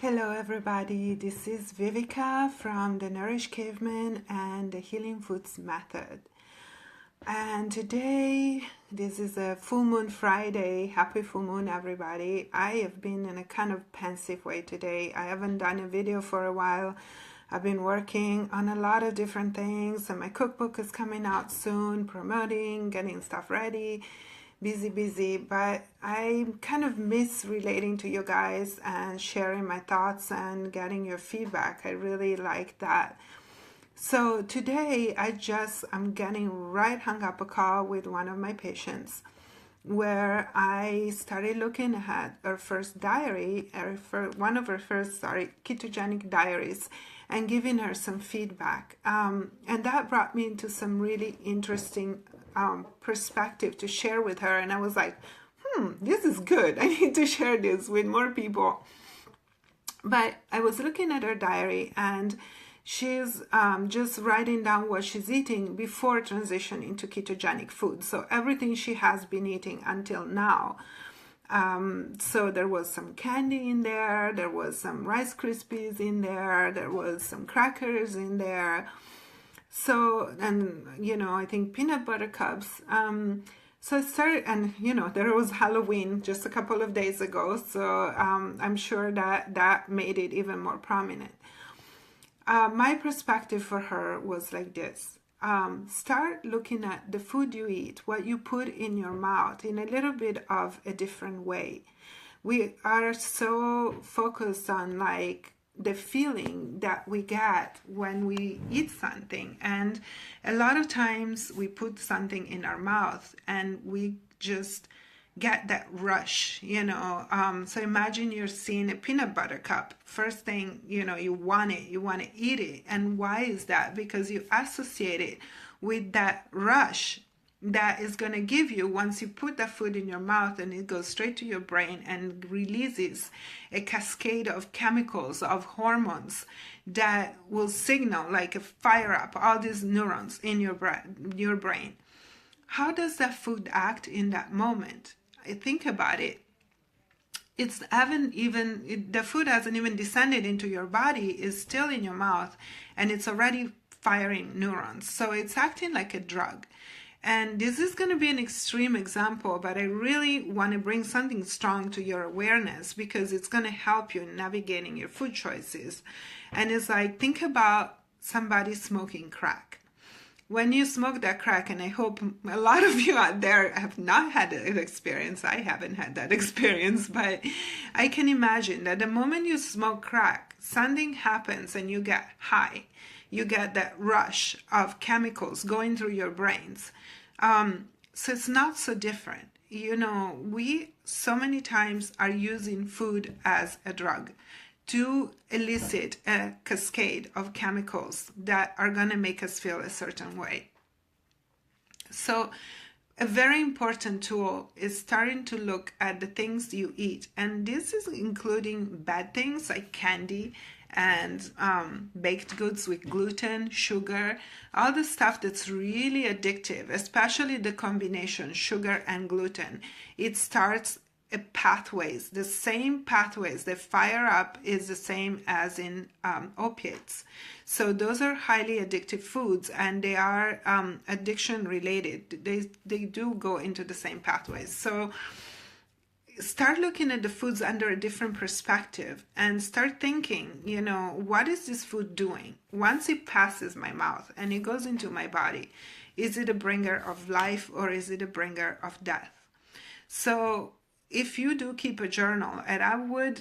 Hello everybody, this is Viveka from the Nourish Caveman and the Healing Foods Method. And today, this is a full moon Friday. Happy full moon everybody. I have been in a kind of pensive way today. I haven't done a video for a while. I've been working on a lot of different things and my cookbook is coming out soon, promoting, getting stuff ready. Busy, but I kind of miss relating to you guys and sharing my thoughts and getting your feedback. I really like that. So today I'm getting hung up a call with one of my patients where I started looking at her first diary, one of her first ketogenic diaries, and giving her some feedback. And that brought me into some really interesting perspective to share with her. And I was like, this is good. I need to share this with more people. But I was looking at her diary and she's just writing down what she's eating before transitioning to ketogenic food. So everything she has been eating until now. So there was some candy in there, there was some Rice Krispies in there was some crackers in there. So, and, I think peanut butter cups. So I started, and, there was Halloween just a couple of days ago. So I'm sure that made it even more prominent. My perspective for her was like this. Start looking at the food you eat, what you put in your mouth in a little bit of a different way. We are so focused on the feeling that we get when we eat something. And a lot of times we put something in our mouth and we just get that rush, so imagine you're seeing a peanut butter cup. First thing, you want to eat it. And why is that? Because you associate it with that rush that is going to give you once you put that food in your mouth, and it goes straight to your brain and releases a cascade of chemicals, of hormones that will signal, like a fire up all these neurons in your brain. How does that food act in that moment? I think about it. The food hasn't even descended into your body, is still in your mouth, and it's already firing neurons. So it's acting like a drug. And this is going to be an extreme example, but I really want to bring something strong to your awareness because it's going to help you in navigating your food choices. And it's like, think about somebody smoking crack. When you smoke that crack, and I hope a lot of you out there have not had that experience. I haven't had that experience, but I can imagine that the moment you smoke crack, something happens and you get high. You get that rush of chemicals going through your brains. So it's not so different. We so many times are using food as a drug to elicit a cascade of chemicals that are going to make us feel a certain way. So a very important tool is starting to look at the things you eat. And this is including bad things like candy and baked goods with gluten, sugar, all the stuff that's really addictive, especially the combination sugar and gluten. It starts pathways, the same pathways that fire up is the same as in opiates. So those are highly addictive foods, and they are addiction related. They do go into the same pathways. So start looking at the foods under a different perspective and start thinking, what is this food doing? Once it passes my mouth and it goes into my body, is it a bringer of life or is it a bringer of death? So if you do keep a journal, and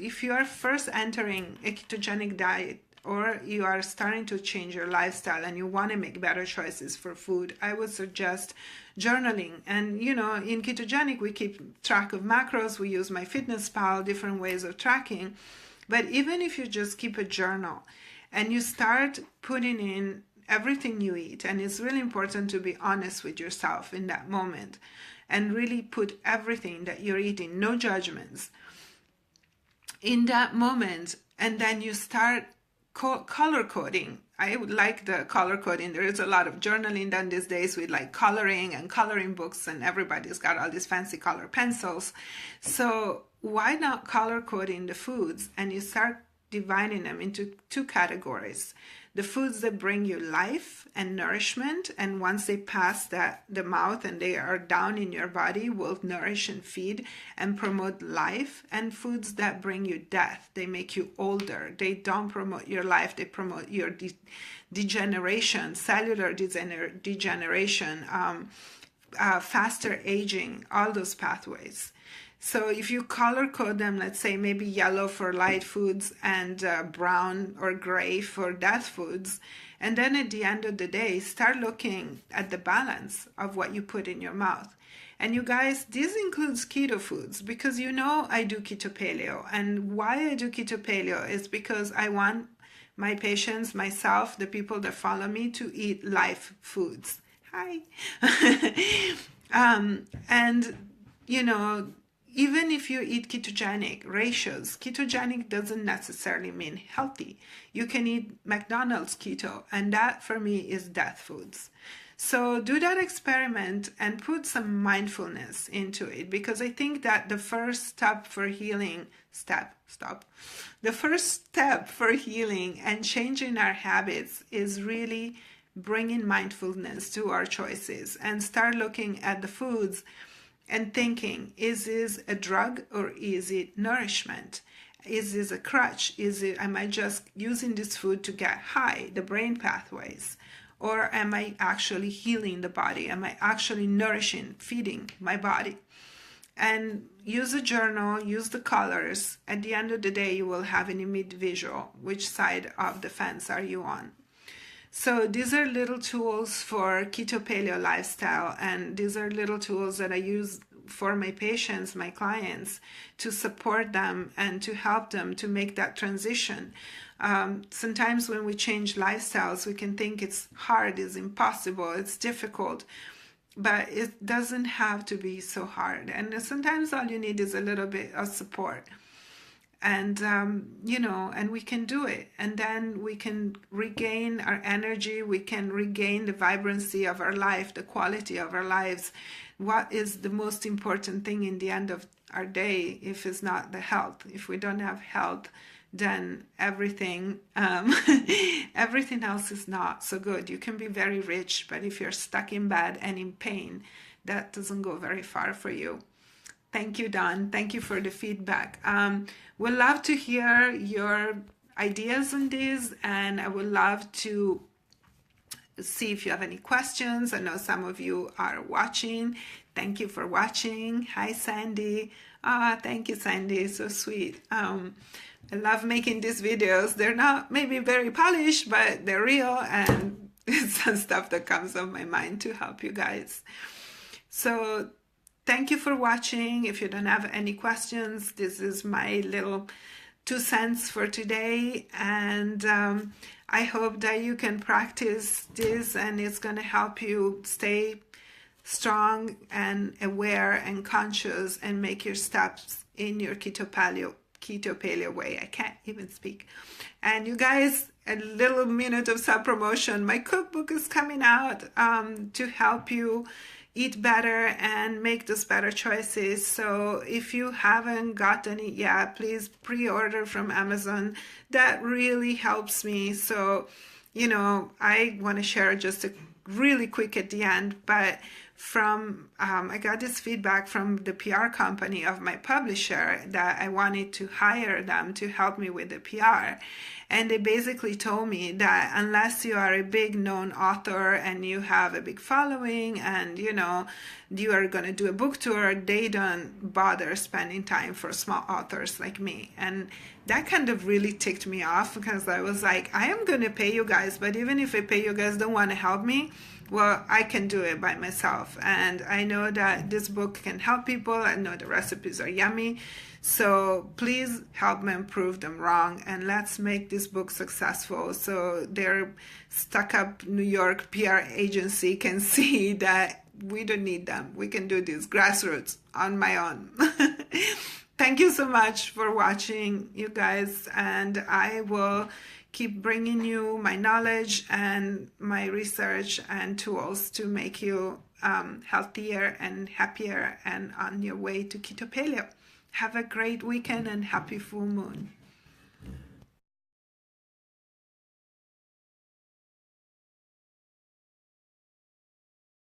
if you are first entering a ketogenic diet or you are starting to change your lifestyle and you want to make better choices for food, I would suggest journaling. And, in ketogenic, we keep track of macros. We use MyFitnessPal, different ways of tracking. But even if you just keep a journal and you start putting in everything you eat, and it's really important to be honest with yourself in that moment and really put everything that you're eating, no judgments, in that moment, and then you start color coding. I would like the color coding. There is a lot of journaling done these days with coloring and coloring books, and everybody's got all these fancy color pencils. So why not color coding the foods, and you start dividing them into two categories: the foods that bring you life and nourishment, and once they pass the mouth and they are down in your body, will nourish and feed and promote life, and foods that bring you death. They make you older. They don't promote your life. They promote your degeneration, cellular degeneration, faster aging, all those pathways. So if you color code them, let's say maybe yellow for light foods and brown or gray for death foods, and then at the end of the day, start looking at the balance of what you put in your mouth. And you guys, this includes keto foods, because you know I do keto paleo. And why I do keto paleo is because I want my patients, myself, the people that follow me, to eat live foods. Hi. And, you know, even if you eat ketogenic ratios, ketogenic doesn't necessarily mean healthy. You can eat McDonald's keto, and that for me is death foods. So do that experiment and put some mindfulness into it, because I think that the first step for healing, the first step for healing and changing our habits is really bringing mindfulness to our choices and start looking at the foods and thinking, is this a drug or is it nourishment? Is this a crutch? Am I just using this food to get high, the brain pathways? Or am I actually healing the body? Am I actually nourishing, feeding my body? And use a journal, use the colors. At the end of the day, you will have an immediate visual. Which side of the fence are you on? So these are little tools for keto paleo lifestyle, and these are little tools that I use for my patients, my clients, to support them and to help them to make that transition. Sometimes when we change lifestyles, we can think it's hard, it's impossible, it's difficult, but it doesn't have to be so hard. And sometimes all you need is a little bit of support. And, you know, and we can do it. And then we can regain our energy. We can regain the vibrancy of our life, the quality of our lives. What is the most important thing in the end of our day if it's not the health? If we don't have health, then everything everything else is not so good. You can be very rich, but if you're stuck in bed and in pain, that doesn't go very far for you. Thank you, Don. Thank you for the feedback. We'd love to hear your ideas on this, and I would love to see if you have any questions. I know some of you are watching. Thank you for watching. Hi, Sandy. Thank you, Sandy. So sweet. I love making these videos. They're not maybe very polished, but they're real, and it's some stuff that comes on my mind to help you guys. So thank you for watching. If you don't have any questions, this is my little 2 cents for today. And I hope that you can practice this, and it's going to help you stay strong and aware and conscious and make your steps in your keto paleo way. I can't even speak. And you guys, a little minute of self-promotion. My cookbook is coming out to help you eat better and make those better choices. So if you haven't gotten it yet, please pre-order from Amazon. That really helps me. So, you know, I want to share just a really quick at the end, but from I got this feedback from the PR company of my publisher that I wanted to hire them to help me with the PR. And they basically told me that unless you are a big known author and you have a big following and, you know, you are going to do a book tour, they don't bother spending time for small authors like me. And that kind of really ticked me off, because I was like, I am going to pay you guys, but even if I pay you guys don't want to help me, well, I can do it by myself. And I know that this book can help people. I know the recipes are yummy. So please help me prove them wrong, and let's make this book successful so their stuck-up New York PR agency can see that we don't need them. We can do this grassroots on my own. Thank you so much for watching, you guys, and I will keep bringing you my knowledge and my research and tools to make you healthier and happier and on your way to keto paleo. Have a great weekend and happy full moon.